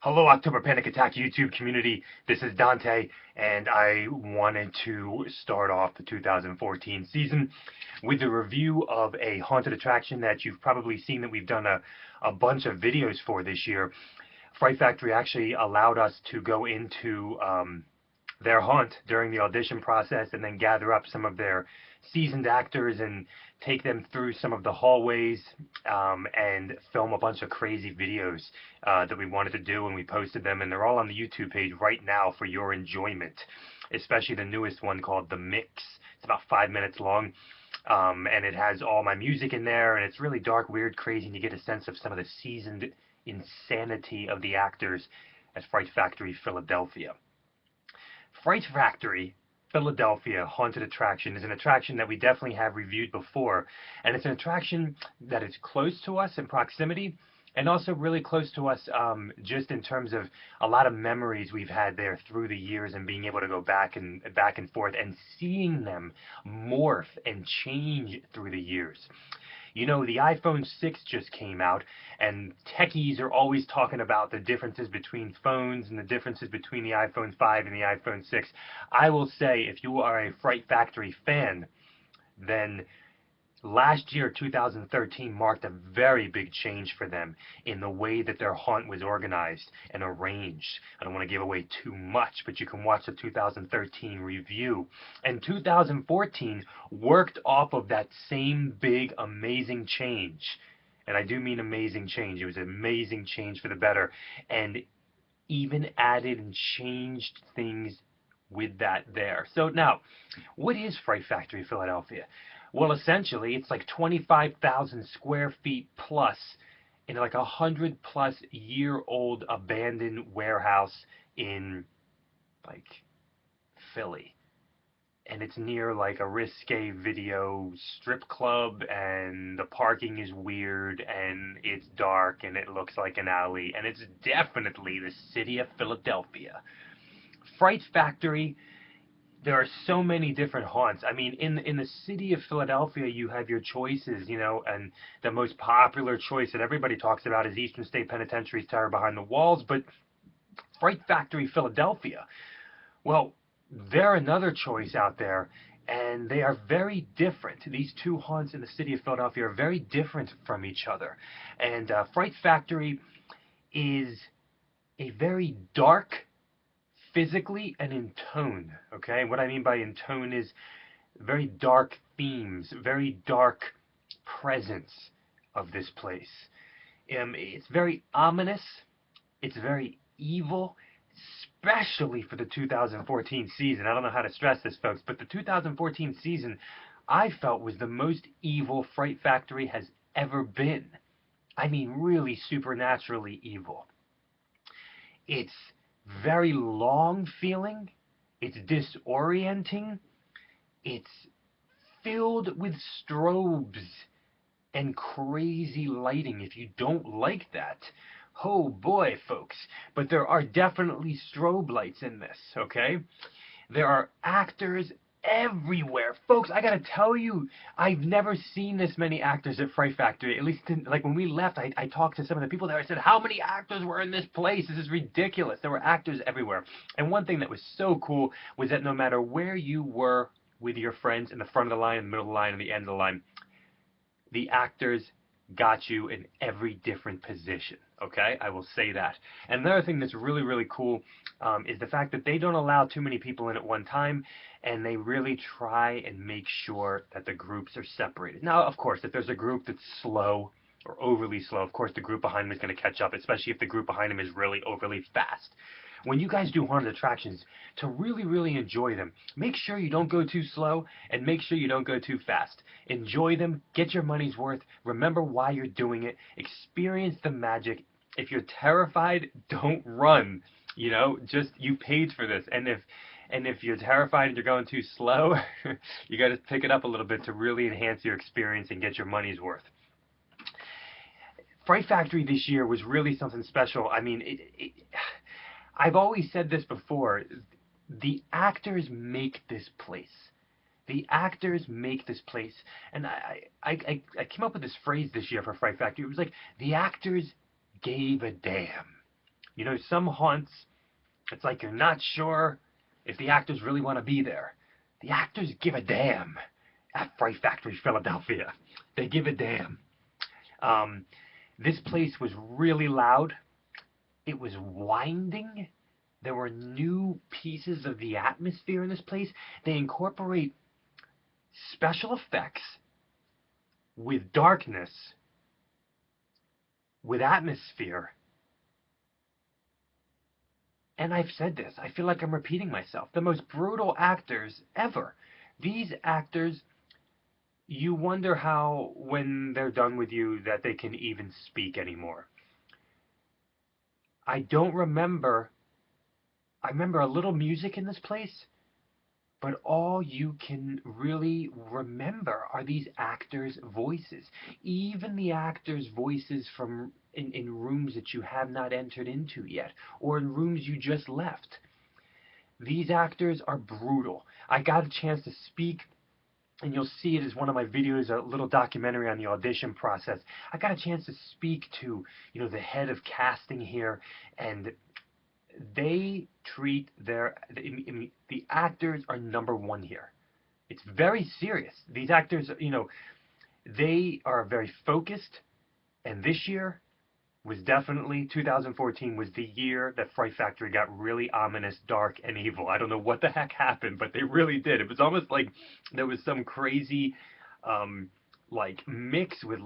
Hello, October Panic Attack YouTube community. This is Dante, and I wanted to start off the 2014 season with a review of a haunted attraction that you've probably seen that we've done a bunch of videos for this year. Fright Factory actually allowed us to go into their haunt during the audition process and then gather up some of their seasoned actors and take them through some of the hallways and film a bunch of crazy videos that we wanted to do, and we posted them, and they're all on the YouTube page right now for your enjoyment, especially the newest one called The Mix. It's about 5 minutes long. And it has all my music in there, and it's really dark, weird, crazy, and you get a sense of some of the seasoned insanity of the actors at Fright Factory Philadelphia. Fright Factory Philadelphia Haunted Attraction is an attraction that we definitely have reviewed before, and it's an attraction that is close to us in proximity and also really close to us just in terms of a lot of memories we've had there through the years and being able to go back and forth and seeing them morph and change through the years. You know, the iPhone 6 just came out, and techies are always talking about the differences between phones and the differences between the iPhone 5 and the iPhone 6. I will say, if you are a Fright Factory fan, then last year, 2013, marked a very big change for them in the way that their haunt was organized and arranged. I don't want to give away too much, but you can watch the 2013 review. And 2014 worked off of that same big, amazing change. And I do mean amazing change. It was an amazing change for the better. And even added and changed things with that there. So now, what is Fright Factory Philadelphia? Well, essentially, it's like 25,000 square feet plus in like 100-plus-year-old abandoned warehouse in like Philly. And it's near like a risque video strip club, and the parking is weird, and it's dark, and it looks like an alley, and it's definitely the city of Philadelphia. Fright Factory, there are so many different haunts. I mean, in the city of Philadelphia, you have your choices, you know, and the most popular choice that everybody talks about is Eastern State Penitentiary's Terror Behind the Walls. But Fright Factory Philadelphia, well, they're another choice out there, and they are very different. These two haunts in the city of Philadelphia are very different from each other. And Fright Factory is a very dark, physically and in tone. Okay, what I mean by in tone is very dark themes, very dark presence of this place. It's very ominous, it's very evil, especially for the 2014 season. I don't know how to stress this, folks, but the 2014 season I felt was the most evil Fright Factory has ever been. I mean, really supernaturally evil. It's very long feeling, it's disorienting, it's filled with strobes and crazy lighting. If you don't like that, oh boy, folks. But there are definitely strobe lights in this, okay? There are actors everywhere. Folks, I gotta tell you, I've never seen this many actors at Fright Factory. At least, like when we left, I talked to some of the people there. I said, how many actors were in this place? This is ridiculous. There were actors everywhere. And one thing that was so cool was that no matter where you were with your friends, in the front of the line, in the middle of the line, and the end of the line, the actors got you in every different position. Okay, I will say that. And another thing that's really, really cool is the fact that they don't allow too many people in at one time, and they really try and make sure that the groups are separated. Now, of course, if there's a group that's slow or overly slow, of course the group behind them is going to catch up, especially if the group behind them is really overly fast. When you guys do haunted attractions, to really, really enjoy them, make sure you don't go too slow and make sure you don't go too fast. Enjoy them, get your money's worth, remember why you're doing it, experience the magic. If you're terrified, don't run. You know, just you paid for this. And if you're terrified and you're going too slow, you got to pick it up a little bit to really enhance your experience and get your money's worth. Fright Factory this year was really something special. I mean, I've always said this before. The actors make this place. The actors make this place. And I came up with this phrase this year for Fright Factory. It was like, the actors gave a damn. You know, some haunts, it's like you're not sure if the actors really want to be there. The actors give a damn at Fright Factory Philadelphia. They give a damn. Um, this place was really loud. It was winding. There were new pieces of the atmosphere in this place. They incorporate special effects with darkness, with atmosphere. And I've said this, I feel like I'm repeating myself. The most brutal actors ever. These actors, you wonder how, when they're done with you, that they can even speak anymore. I don't remember. I remember a little music in this place, but all you can really remember are these actors' voices. Even the actors' voices from in rooms that you have not entered into yet, or in rooms you just left. These actors are brutal. I got a chance to speak, and you'll see it as one of my videos, a little documentary on the audition process. I got a chance to speak to, the head of casting here, and they treat the actors are number one here. It's very serious. These actors, they are very focused, and this year was definitely 2014 was the year that Fright Factory got really ominous, dark, and evil. I don't know what the heck happened, but they really did. It was almost like there was some crazy, mix with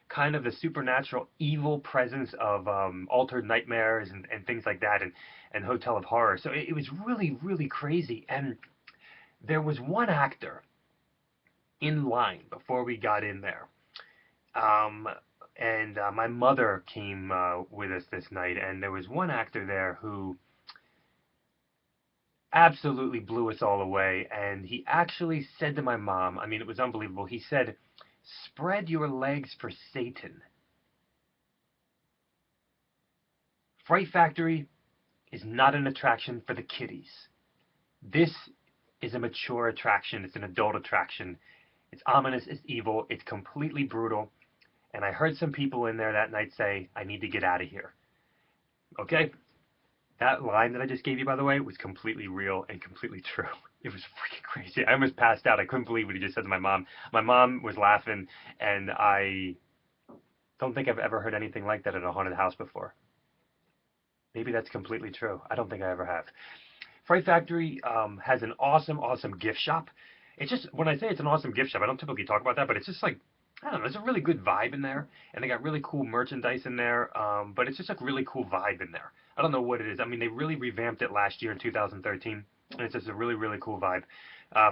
kind of the supernatural evil presence of Altered Nightmares and things like that, and Hotel of Horror. So it was really, really crazy. And there was one actor in line before we got in there. And my mother came with us this night, and there was one actor there who absolutely blew us all away. And he actually said to my mom, I mean, it was unbelievable. He said, "Spread your legs for Satan." Fright Factory is not an attraction for the kiddies. This is a mature attraction. It's an adult attraction. It's ominous. It's evil. It's completely brutal. And I heard some people in there that night say, "I need to get out of here." Okay? That line that I just gave you, by the way, was completely real and completely true. It was freaking crazy. I almost passed out. I couldn't believe what he just said to my mom. My mom was laughing, and I don't think I've ever heard anything like that at a haunted house before. Maybe that's completely true. I don't think I ever have. Fright Factory has an awesome, awesome gift shop. It's just, when I say it's an awesome gift shop, I don't typically talk about that, but it's just like, I don't know, there's a really good vibe in there, and they got really cool merchandise in there, but it's just a really cool vibe in there. I don't know what it is. I mean, they really revamped it last year in 2013, and it's just a really, really cool vibe.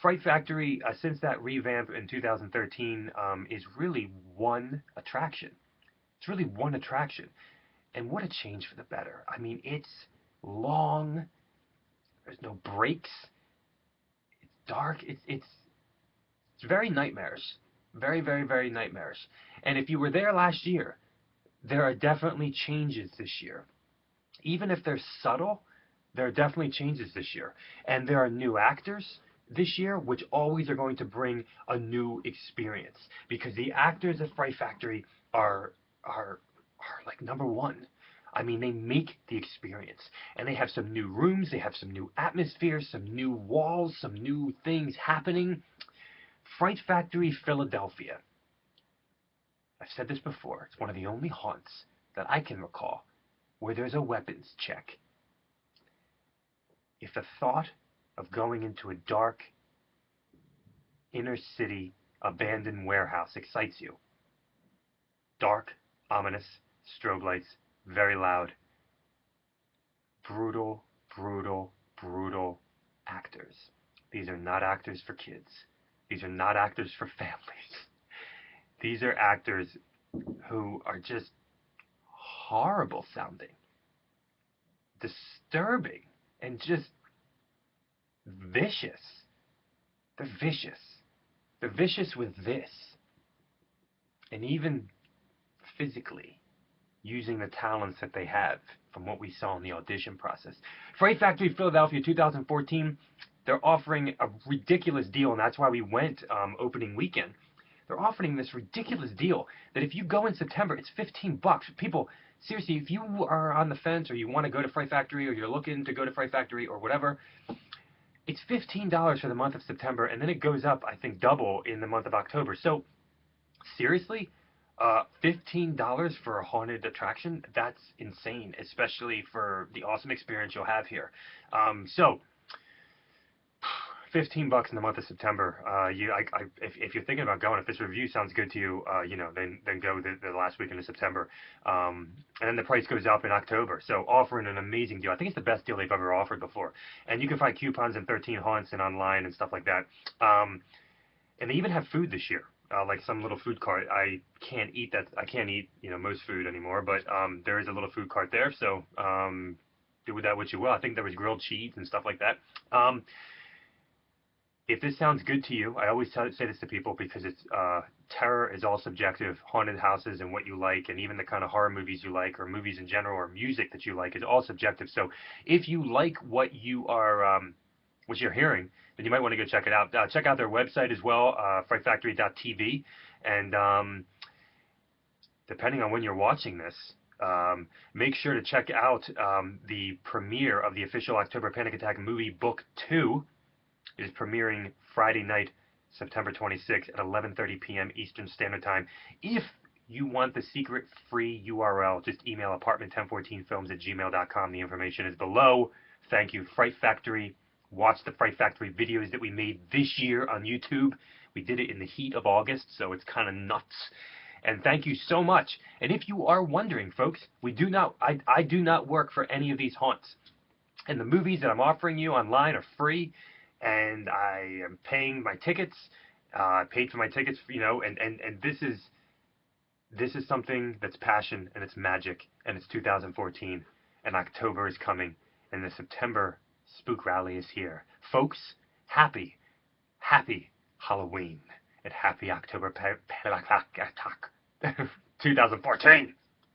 Fright Factory, since that revamp in 2013, is really one attraction. It's really one attraction. And what a change for the better. I mean, it's long. There's no breaks. It's dark. It's very nightmarish. Very, very, very nightmarish. And if you were there last year, there are definitely changes this year. Even if they're subtle, there are definitely changes this year. And there are new actors this year, which always are going to bring a new experience. Because the actors at Fright Factory are like number one. I mean, they make the experience. And they have some new rooms, they have some new atmospheres, some new walls, some new things happening. Fright Factory Philadelphia. I've said this before. It's one of the only haunts that I can recall where there's a weapons check. If the thought of going into a dark, inner city, abandoned warehouse excites you, dark, ominous, strobe lights, very loud, brutal, brutal, brutal actors. These are not actors for kids. These are not actors for families. These are actors who are just horrible sounding, disturbing, and just vicious. They're vicious. They're vicious with this. And even physically, using the talents that they have from what we saw in the audition process. Fright Factory Philadelphia 2014, they're offering a ridiculous deal, and that's why we went opening weekend. They're offering this ridiculous deal that if you go in September, it's $15. People, seriously, if you are on the fence or you want to go to Fright Factory or you're looking to go to Fright Factory or whatever, it's $15 for the month of September, and then it goes up, I think, double in the month of October. So seriously, $15 for a haunted attraction? That's insane, especially for the awesome experience you'll have here. So 15 bucks in the month of September. If you're thinking about going, if this review sounds good to you, then go the last weekend of September, and then the price goes up in October. So offering an amazing deal. I think it's the best deal they've ever offered before. And you can find coupons in 13 Haunts and online and stuff like that. And they even have food this year. Like some little food cart. I can't eat that. I can't eat most food anymore, but there is a little food cart there. So do with that what you will. I think there was grilled cheese and stuff like that. If this sounds good to you, I always say this to people because it's terror is all subjective. Haunted houses and what you like, and even the kind of horror movies you like, or movies in general, or music that you like, is all subjective. So if you like what what you're hearing, then you might want to go check it out. Check out their website as well, frightfactory.tv, and depending on when you're watching this, make sure to check out the premiere of the official October Panic Attack movie Book 2. It is premiering Friday night, September 26th at 11:30 p.m. Eastern Standard Time. If you want the secret free URL, just email apartment1014films@gmail.com. The information is below. Thank you, Fright Factory. Watch the Fright Factory videos that we made this year on YouTube. We did it in the heat of August, so it's kind of nuts. And thank you so much. And if you are wondering, folks, I do not work for any of these haunts. And the movies that I'm offering you online are free. And I am paying my tickets. I paid for my tickets, and this is something that's passion and it's magic, and it's 2014, and October is coming, and the September Spook Rally is here, folks. Happy Halloween and happy October 2014.